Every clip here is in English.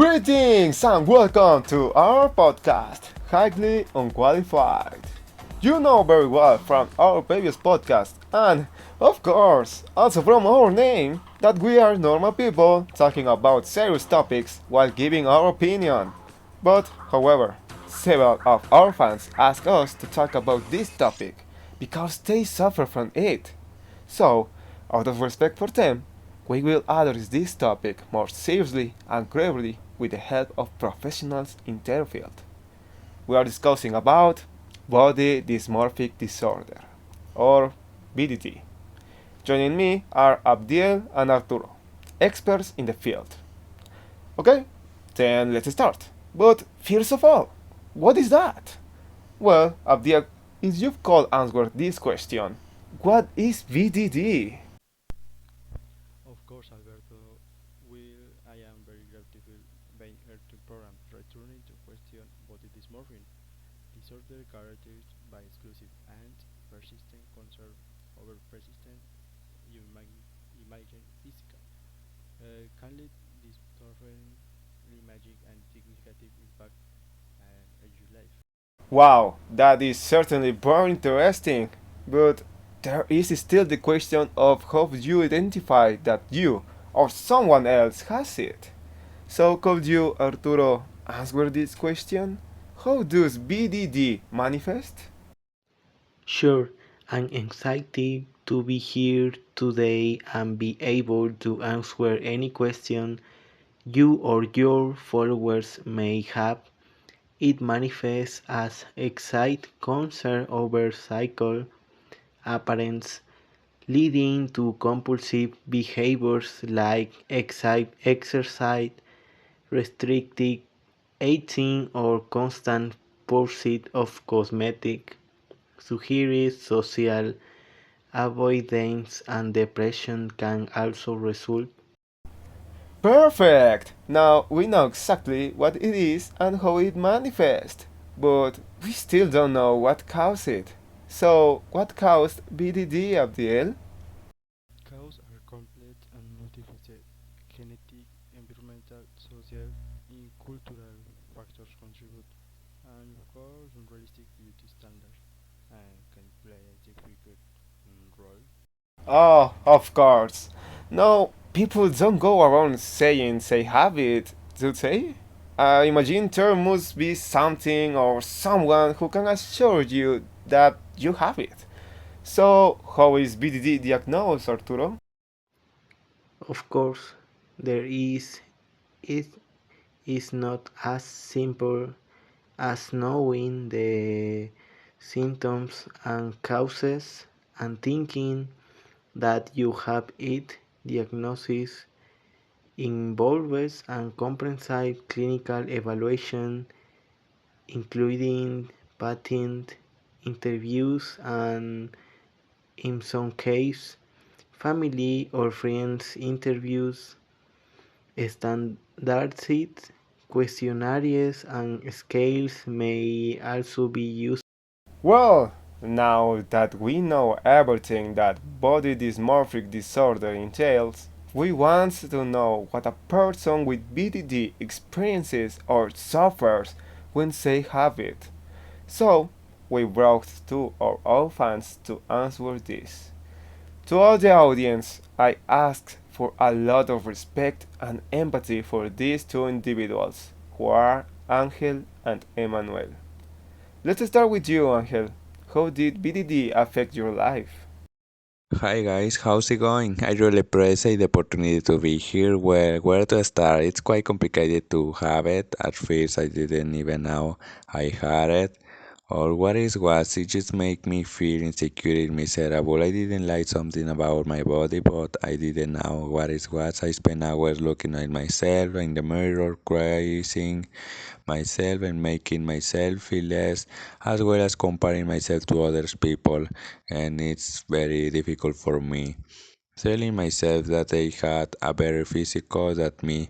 Greetings and welcome to our podcast, Highly Unqualified. You know very well from our previous podcast and, of course, also from our name, that we are normal people talking about serious topics while giving our opinion. But, however, several of our fans ask us to talk about this topic because they suffer from it. So, out of respect for them, we will address this topic more seriously and cleverly with the help of professionals in their field. We are discussing about Body Dysmorphic Disorder, or BDD. Joining me are Abdiel and Arturo, experts in the field. Okay, then let's start. But first of all, what is that? Well, Abdiel, if you could answer this question, what is BDD? Of course, Alberto. I am very grateful being here to program returning to question body dysmorphia, disorder characterized by exclusive and persistent concern over persistent imaging physical. Can lead distortion, imaging, and significant impact on your life. Wow, that is certainly very interesting. But there is still the question of how you identify that you or someone else has it. So could you, Arturo, answer this question? How does BDD manifest? Sure, I'm excited to be here today and be able to answer any question you or your followers may have. It manifests as excite concern over cycle appearance, leading to compulsive behaviors like excite exercise, restricted eating, or constant pursuit of cosmetic. Suggests social avoidance and depression can also result. Perfect! Now we know exactly what it is and how it manifests. But we still don't know what caused it. So, what caused BDD, Abdiel? Causes are complex and multifaceted. Genetic, environmental, social, and cultural factors contribute, and of course, unrealistic beauty standards can play a significant role. Oh, of course. No, people don't go around saying they have it, do they? I imagine there must be something or someone who can assure you that you have it. So, how is BDD diagnosed, Arturo? Of course, there is it is not as simple as knowing the symptoms and causes and thinking that you have it. Diagnosis involves and comprehensive clinical evaluation including patent interviews and in some cases family or friends interviews, standardized questionnaires and scales may also be used. Well, now that we know everything that body dysmorphic disorder entails, we want to know what a person with BDD experiences or suffers when they have it. So, we brought two of our fans to answer this. To all the audience, I asked for a lot of respect and empathy for these two individuals, who are Angel and Emmanuel. Let's start with you, Angel. How did BDD affect your life? Hi guys, how's it going? I really appreciate the opportunity to be here. Where to start? It's quite complicated to have it. At first, I didn't even know I had it. Or what is was it just make me feel insecure and miserable. I didn't like something about my body, but I didn't know what it was. I spent hours looking at myself in the mirror, crying myself and making myself feel less, as well as comparing myself to other people, and it's very difficult for me. Telling myself that they had a better physical than me,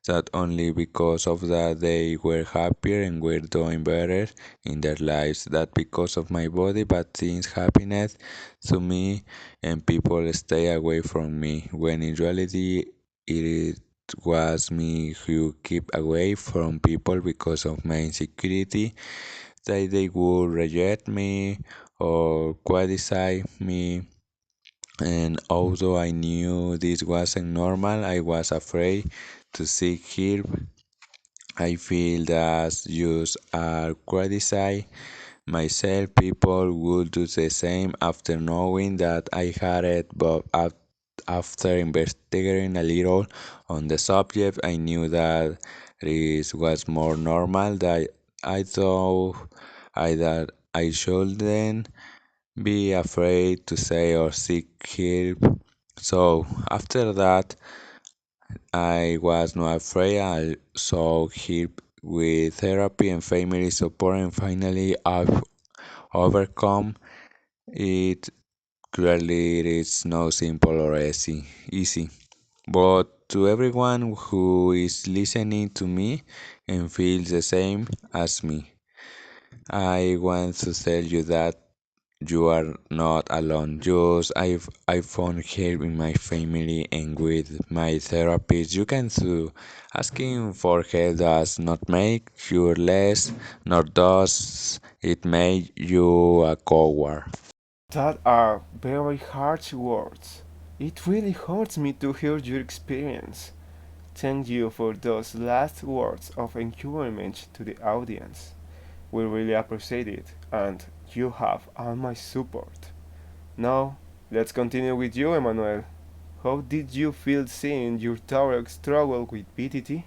that only because of that they were happier and were doing better in their lives, that because of my body bad things happiness to me and people stay away from me, when in reality it was me who keep away from people because of my insecurity, that they would reject me or criticize me. And although I knew this wasn't normal, I was afraid to seek help. I feel that just criticize myself, people would do the same after knowing that I had it, but after investigating a little on the subject, I knew that this was more normal. That I thought that I shouldn't be afraid to say or seek help. So after that, I was not afraid. I sought help with therapy and family support, and finally I've overcome it. Clearly, it is not simple or easy. But to everyone who is listening to me and feels the same as me, I want to tell you that you are not alone. Just I found help in my family and with my therapist. You can too. Asking for help does not make you less, nor does it make you a coward. That are very harsh words. It really hurts me to hear your experience. Thank you for those last words of encouragement to the audience. We really appreciate it, and you have all my support. Now, let's continue with you, Emmanuel. How did you feel seeing your daughter struggle with BDD?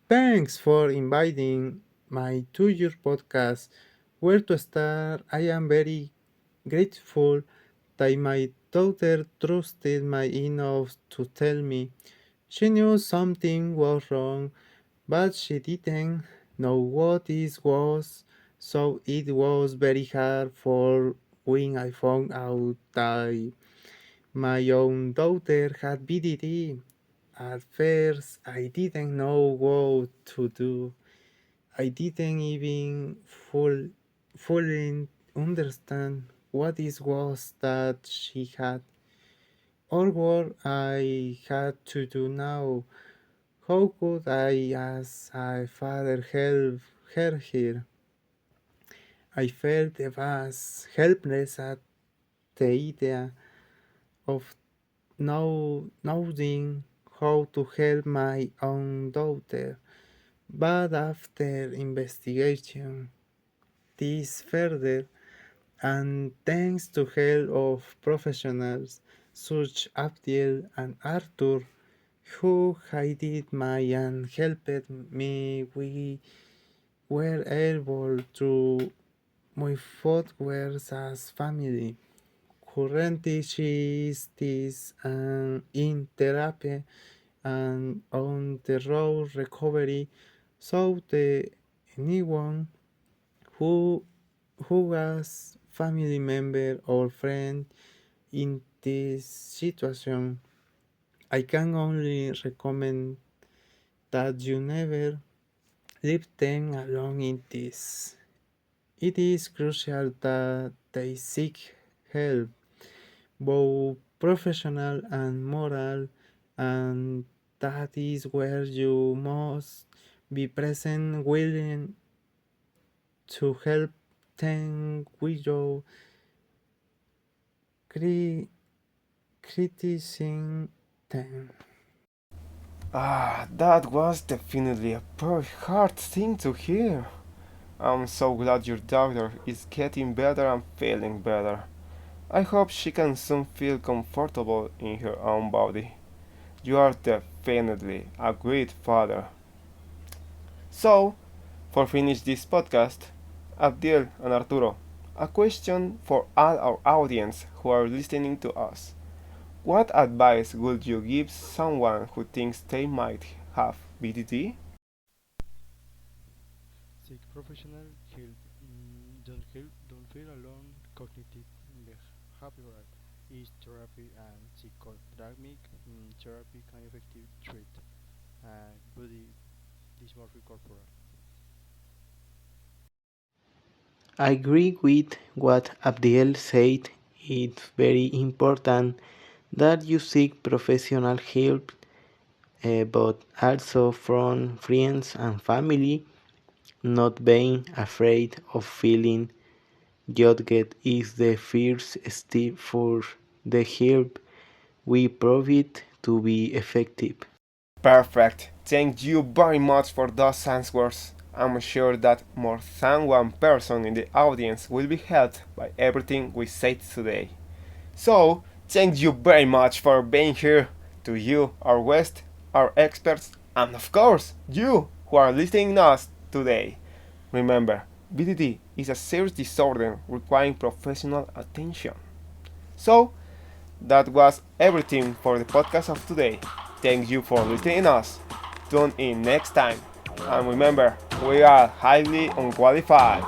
Thanks for inviting my two-year podcast. Where to start? I am very grateful that my daughter trusted me enough to tell me. She knew something was wrong, but she didn't know what it was, so it was very hard for when I found out that my own daughter had BDD. At first, I didn't know what to do. I didn't even fully understand what it was that she had or what I had to do now. How could I, as a father, help her here? I felt I was helpless at the idea of knowing how to help my own daughter. But after investigation, this further, and thanks to help of professionals such Abdiel and Arthur, who guided me and helped me, we were able to move forward as family. Currently, she is this in therapy and on the road recovery. So the anyone who was family member or friend in this situation, I can only recommend that you never leave them alone in this. It is crucial that they seek help, both professional and moral, and that is where you must be present, willing to help them without cri- criticizing them. That was definitely a very hard thing to hear. I'm so glad your daughter is getting better and feeling better. I hope she can soon feel comfortable in her own body. You are definitely a great father. So, for finish this podcast, Abdiel and Arturo, a question for all our audience who are listening to us. What advice would you give someone who thinks they might have BDD? Seek professional help. Don't feel alone. Cognitive behavioral is therapy and psychodynamic therapy can effectively treat body dysmorphic corporal. I agree with what Abdiel said. It's very important that you seek professional help but also from friends and family. Not being afraid of feeling judged is the first step for the help we provide to be effective. Perfect. Thank you very much for those answers. I'm sure that more than one person in the audience will be helped by everything we said today. So, thank you very much for being here. To you, our guest, our experts, and of course, you who are listening to us today. Remember, BDD is a serious disorder requiring professional attention. So, that was everything for the podcast of today. Thank you for listening to us. Tune in next time. And remember, we are highly unqualified.